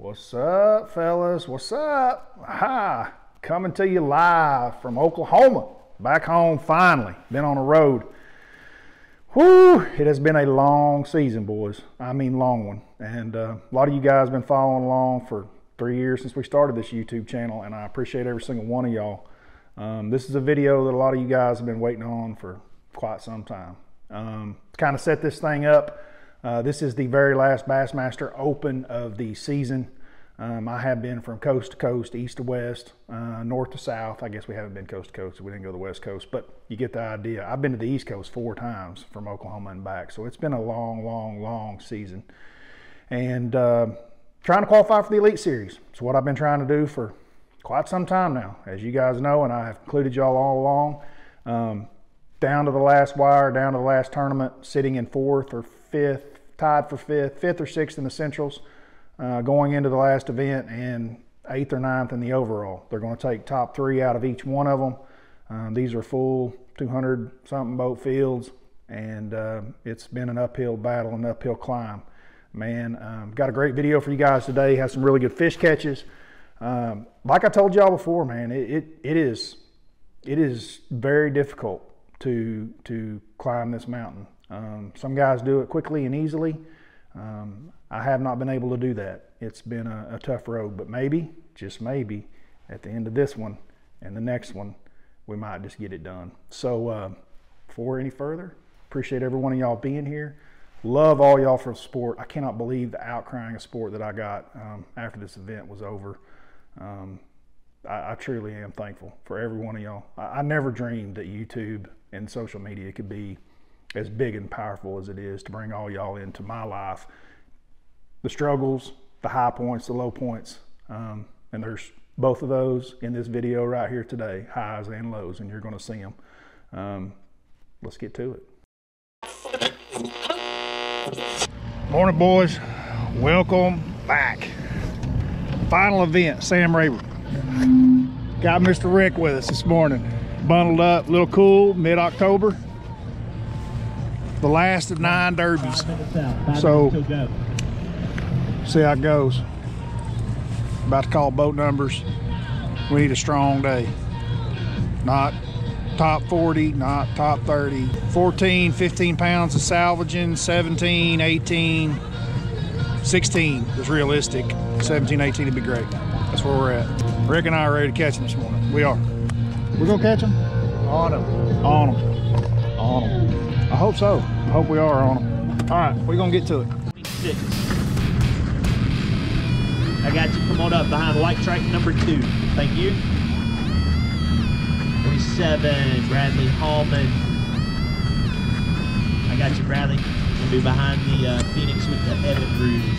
What's up, fellas? What's up? Hi, coming to you live from Oklahoma. Back home finally. Been on the road. Whew, it has been a long season, boys. I mean, long one. And a lot of you guys have been following along for 3 years since we started this YouTube channel, and I appreciate every single one of y'all. This is a video that a lot of you guys have been waiting on for quite some time. To kind of set this thing up, this is the very last Bassmaster Open of the season. I have been from coast to coast, east to west, north to south. I guess we haven't been coast to coast, so we didn't go to the west coast, but you get the idea. I've been to the east coast 4 times from Oklahoma and back, so it's been a long season. And trying to qualify for the Elite Series. It's what I've been trying to do for quite some time now, as you guys know, and I have included y'all all along. Down to the last wire, down to the last tournament, sitting in 4th or 5th, tied for 5th or 6th in the Centrals, going into the last event, and 8th or 9th in the overall. They're going to take top 3 out of each one of them. These are full 200-something boat fields, and it's been an uphill battle, an uphill climb. Man, got a great video for you guys today. Has some really good fish catches. Like I told y'all before, man, it is very difficult to climb this mountain. Some guys do it quickly and easily. I have not been able to do that. It's been a tough road, but maybe, just maybe, at the end of this one and the next one, we might just get it done. So before any further, appreciate every one of y'all being here. Love all y'all for the support. I cannot believe the outcrying of support that I got after this event was over. I truly am thankful for every one of y'all. I never dreamed that YouTube and social media could be as big and powerful as it is to bring all y'all into my life. The struggles, the high points, the low points, and there's both of those in this video right here today, highs and lows, and you're going to see them. Let's get to it. Morning, boys. Welcome back. Final event, Sam Rayburn. Got Mr. Rick with us this morning. Bundled up, a little cool, mid-October. The last of 9 derbies. So, see how it goes. About to call boat numbers. We need a strong day. Not top 40, not top 30. 14, 15 pounds of salvaging, 17, 18, 16 is realistic. 17, 18 would be great. That's where we're at. Rick and I are ready to catch them this morning. We are. We're gonna catch them? On them. On them. On them. I hope so. I hope we are on them. All right, we're gonna get to it. 26. I got you. Come on up behind white trike number 2. Thank you. 27, Bradley Hallman. I got you, Bradley. Gonna be behind the Phoenix with the Evan Rouge.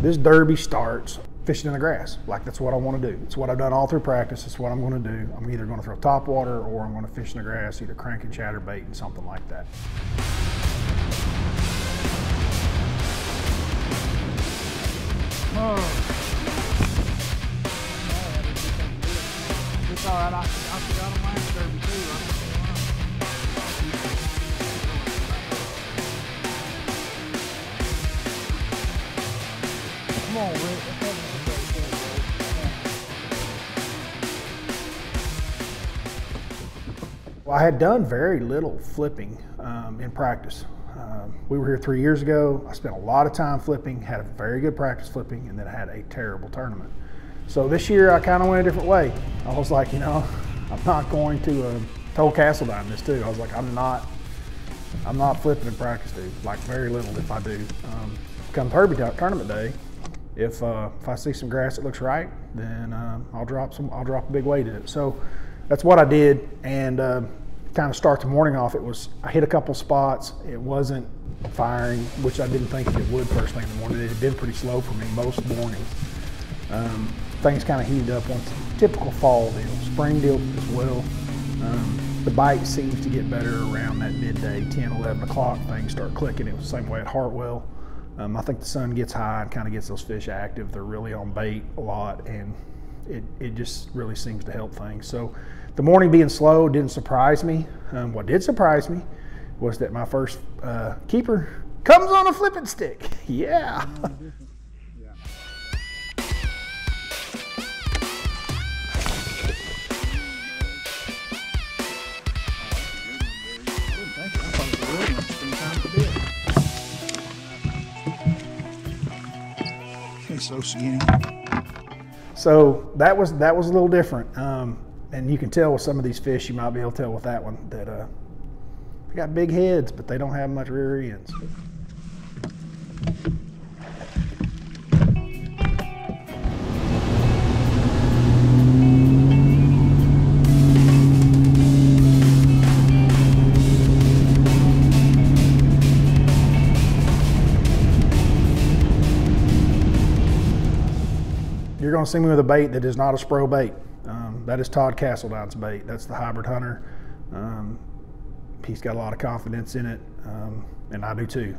This derby starts fishing in the grass. Like, that's what I want to do. It's what I've done all through practice. It's what I'm going to do. I'm either going to throw top water or I'm going to fish in the grass, either crank and chatterbait and something like that. Oh. It's all right. I forgot on last derby too. Come on, Rick. Well, I had done very little flipping in practice. We were here 3 years ago. I spent a lot of time flipping, had a very good practice flipping, and then I had a terrible tournament. So this year I kind of went a different way. I was like, you know, I'm not going to told Castledine this too. I was like, I'm not flipping in practice, dude. Like, very little if I do. Come tournament day, if I see some grass that looks right, then I'll drop a big weight in it. So that's what I did, and kind of start the morning off, I hit a couple spots. It wasn't firing, which I didn't think it would first thing in the morning. It had been pretty slow for me most mornings. Things kind of heated up once, typical fall deal, spring deal as well. The bite seems to get better around that midday, 10, 11 o'clock, things start clicking. It was the same way at Hartwell. I think the sun gets high and kind of gets those fish active. They're really on bait a lot, and it just really seems to help things. So the morning being slow didn't surprise me. What did surprise me was that my first keeper comes on a flipping stick. Yeah. So skinny. So that was a little different, and you can tell with some of these fish. You might be able to tell with that one that they got big heads, but they don't have much rear ends. You're going to see me with a bait that is not a Spro bait. That is Todd Castledown's bait. That's the Hybrid Hunter. He's got a lot of confidence in it, and I do too.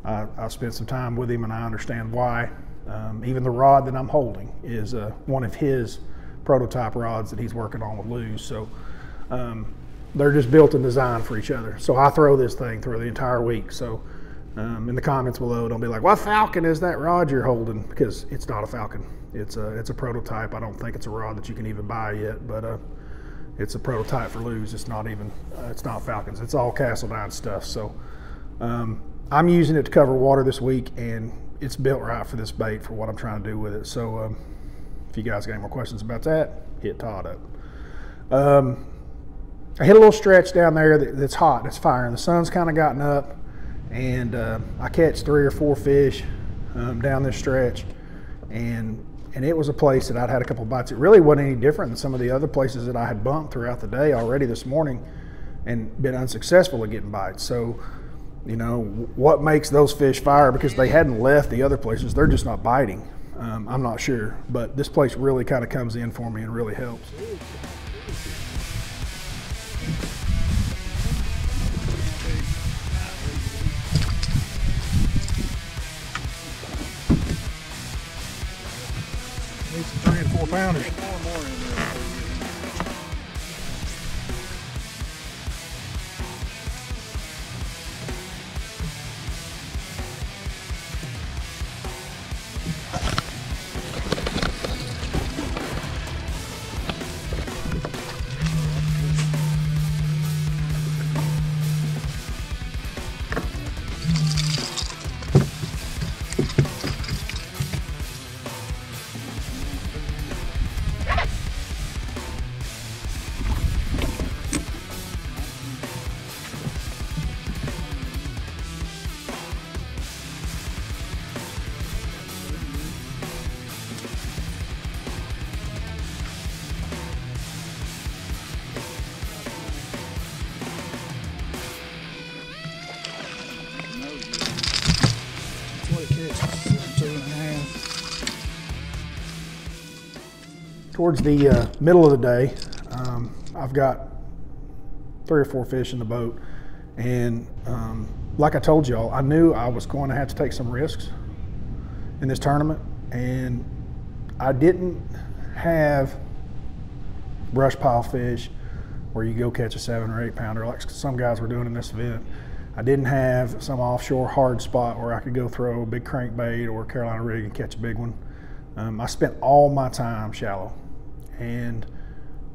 I spent some time with him, and I understand why. Even the rod that I'm holding is one of his prototype rods that he's working on with Luz. So they're just built and designed for each other. So I throw this thing through the entire week. So in the comments below, don't be like, what Falcon is that rod you're holding? Because it's not a Falcon. It's a prototype. I don't think it's a rod that you can even buy yet, but it's a prototype for Luz. It's not Falcons. It's all Castledown stuff. So I'm using it to cover water this week, and it's built right for this bait for what I'm trying to do with it. So if you guys got any more questions about that, hit Todd up. I hit a little stretch down there that's hot. It's firing. The sun's kind of gotten up, and I catch 3 or 4 fish down this stretch, and it was a place that I'd had a couple bites. It really wasn't any different than some of the other places that I had bumped throughout the day already this morning and been unsuccessful at getting bites. So, you know, what makes those fish fire? Because they hadn't left the other places. They're just not biting. I'm not sure, but this place really kind of comes in for me and really helps. Need some 3 and 4 pounders. Towards the middle of the day, I've got 3 or 4 fish in the boat, and like I told y'all, I knew I was going to have to take some risks in this tournament, and I didn't have brush pile fish where you go catch a 7 or 8 pounder like some guys were doing in this event. I didn't have some offshore hard spot where I could go throw a big crankbait or Carolina rig and catch a big one. I spent all my time shallow, and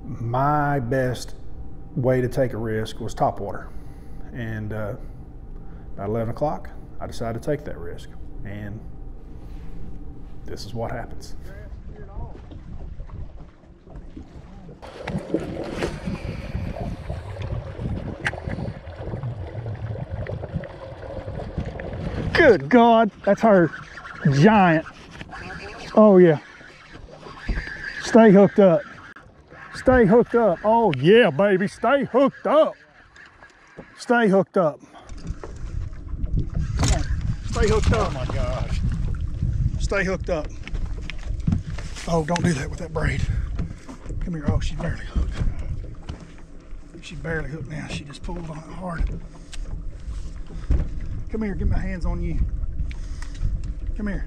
my best way to take a risk was topwater. And about 11 o'clock, I decided to take that risk, and this is what happens. Good God, that's her. Giant. Oh yeah. Stay hooked up. Stay hooked up. Oh yeah, baby, stay hooked up. Stay hooked up. Come on, stay hooked up. Oh my gosh. Stay hooked up. Oh, don't do that with that braid. Come here. Oh, she's barely hooked. She's barely hooked now. She just pulled on it hard. Come here, get my hands on you. Come here.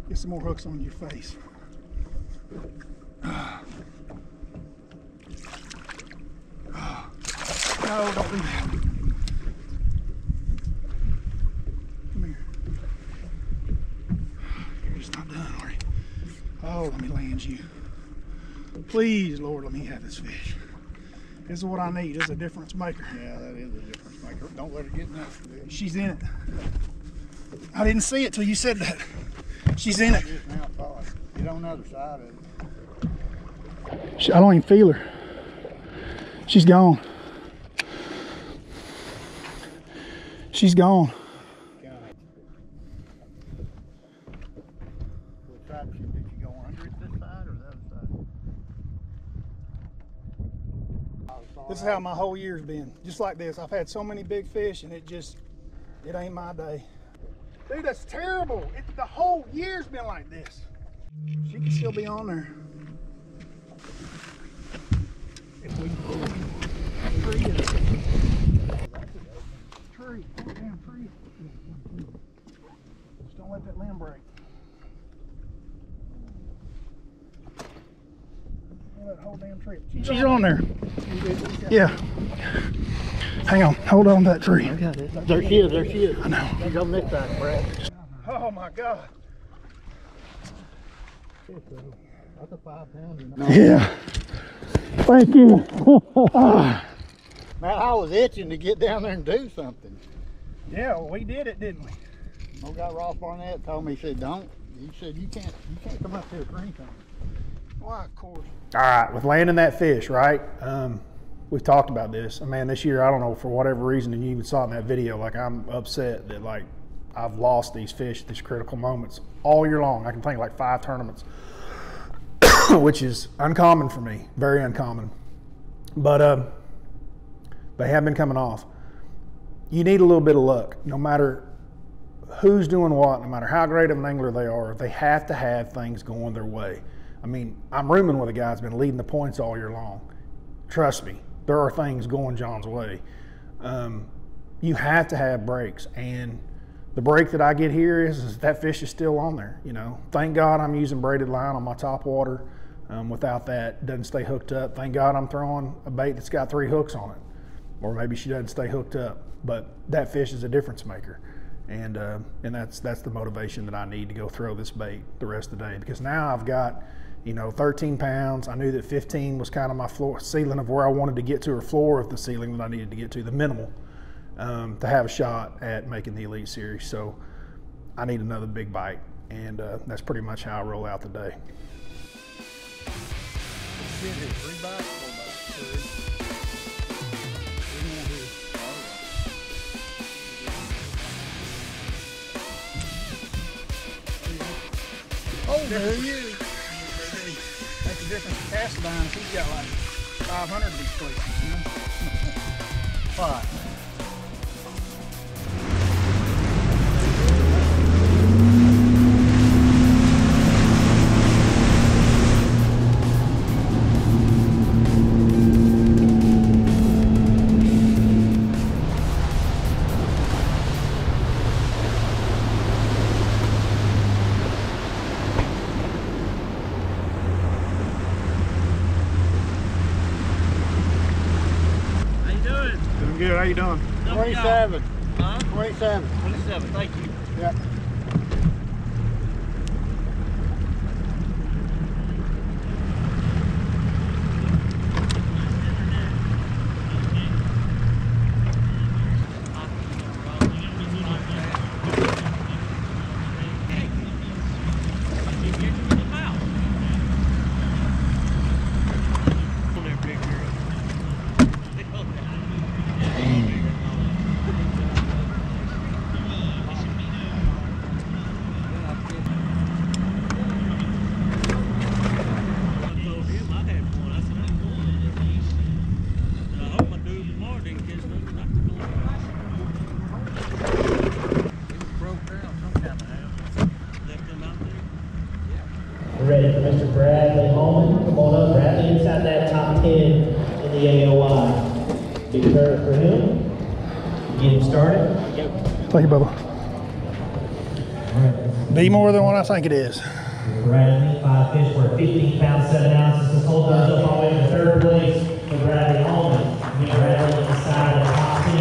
Get some more hooks on your face. No, don't do that. Come here. You're just not done, are you? Oh, let me land you. Please, Lord, let me have this fish. This is what I need. This is a difference maker. Yeah, that is a difference maker. Don't let her get enough. She's in it. I didn't see it till you said that. She's in it. Now, get on the other side of it. I don't even feel her. She's gone. She's gone. What traction did you go under it this side or the other side? This is how my whole year's been. Just like this. I've had so many big fish and it ain't my day. Dude, that's terrible. The whole year's been like this. She can still be on there. If we tree it. Tree. Oh, damn tree. Just don't let that limb break. That whole damn tree. She's on there. Yeah. Hang on. Hold on to that tree. I got it. There she is. There she is. I know. She's on this side, Brad. Oh my God. That's a 5-pounder. Yeah. Thank you. Man, I was itching to get down there and do something. Yeah, well, we did it, didn't we? Old guy Ross Barnett told me, he said, don't. He said, you can't come up here for anything. Why, of course. All right, with landing that fish, right? We've talked about this. Man, this year, I don't know, for whatever reason, and you even saw it in that video, like I'm upset that like I've lost these fish at these critical moments all year long. I can think like 5 tournaments, which is uncommon for me, very uncommon. But they have been coming off. You need a little bit of luck, no matter who's doing what, no matter how great of an angler they are, they have to have things going their way. I mean, I'm rooming with a guy that's been leading the points all year long. Trust me, there are things going John's way. You have to have breaks, and the break that I get here is that fish is still on there. You know, thank God I'm using braided line on my top water. Without that, it doesn't stay hooked up. Thank God I'm throwing a bait that's got 3 hooks on it, or maybe she doesn't stay hooked up. But that fish is a difference maker, and that's the motivation that I need to go throw this bait the rest of the day, because now I've got, you know, 13 pounds. I knew that 15 was kind of my floor ceiling of where I wanted to get to, or floor of the ceiling that I needed to get to, the minimal, to have a shot at making the Elite Series. So I need another big bite, and that's pretty much how I roll out the day. Oh, there he is. That's the difference in Cassadine. He's got like 500 of these places, you know? 5. Good, how you doing? 27. Huh? 27. 27, thank you. Yep. Thank you, Bubba. Be more than what I think it is. Bradley, 5 fish for 15 pounds, 7 ounces. This whole goes up all the way to third place for Bradley Hallman. Bradley inside of the top 10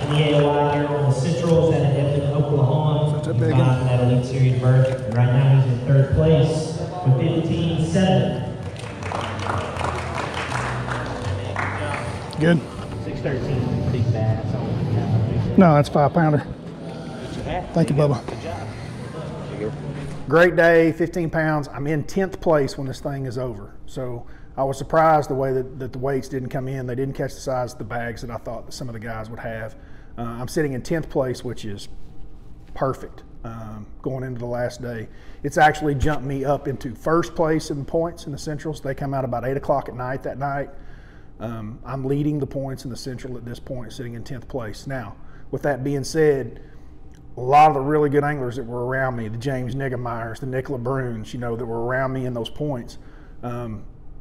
in the AOI here on the Centrals at Edmond, Oklahoma. That's a big He's one. from that Elite Series berth. And right now he's in third place with 15.7. Good. 613, big bass. Oh my God. No, that's 5-pounder. Thank you, Bubba. Great day, 15 pounds. I'm in 10th place when this thing is over. So I was surprised the way that the weights didn't come in. They didn't catch the size of the bags that I thought that some of the guys would have. I'm sitting in 10th place, which is perfect going into the last day. It's actually jumped me up into first place in the points in the Centrals. They come out about 8 o'clock at night that night. I'm leading the points in the Central at this point, sitting in 10th place. Now, with that being said, a lot of the really good anglers that were around me, the James Niggemeyers, the Nick LeBruns, you know, that were around me in those points,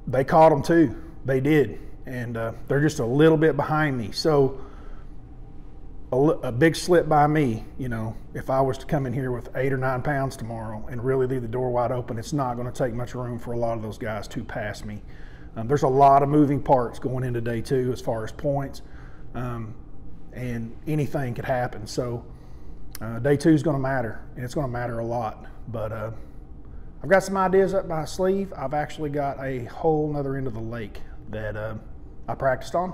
they caught them too. They did. And they're just a little bit behind me. So a big slip by me, you know, if I was to come in here with 8 or 9 pounds tomorrow and really leave the door wide open, it's not going to take much room for a lot of those guys to pass me. There's a lot of moving parts going into day 2 as far as points, and anything could happen. So day 2 is going to matter, and it's going to matter a lot. But I've got some ideas up my sleeve. I've actually got a whole nother end of the lake that I practiced on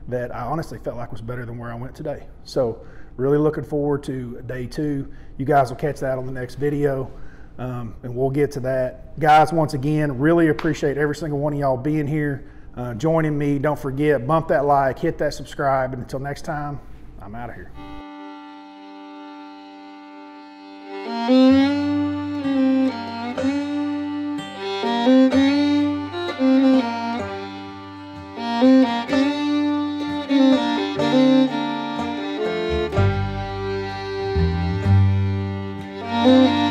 that I honestly felt like was better than where I went today. So really looking forward to day 2. You guys will catch that on the next video, and we'll get to that. Guys, once again, really appreciate every single one of y'all being here, joining me. Don't forget, bump that like, hit that subscribe, and until next time, I'm out of here. Thank you.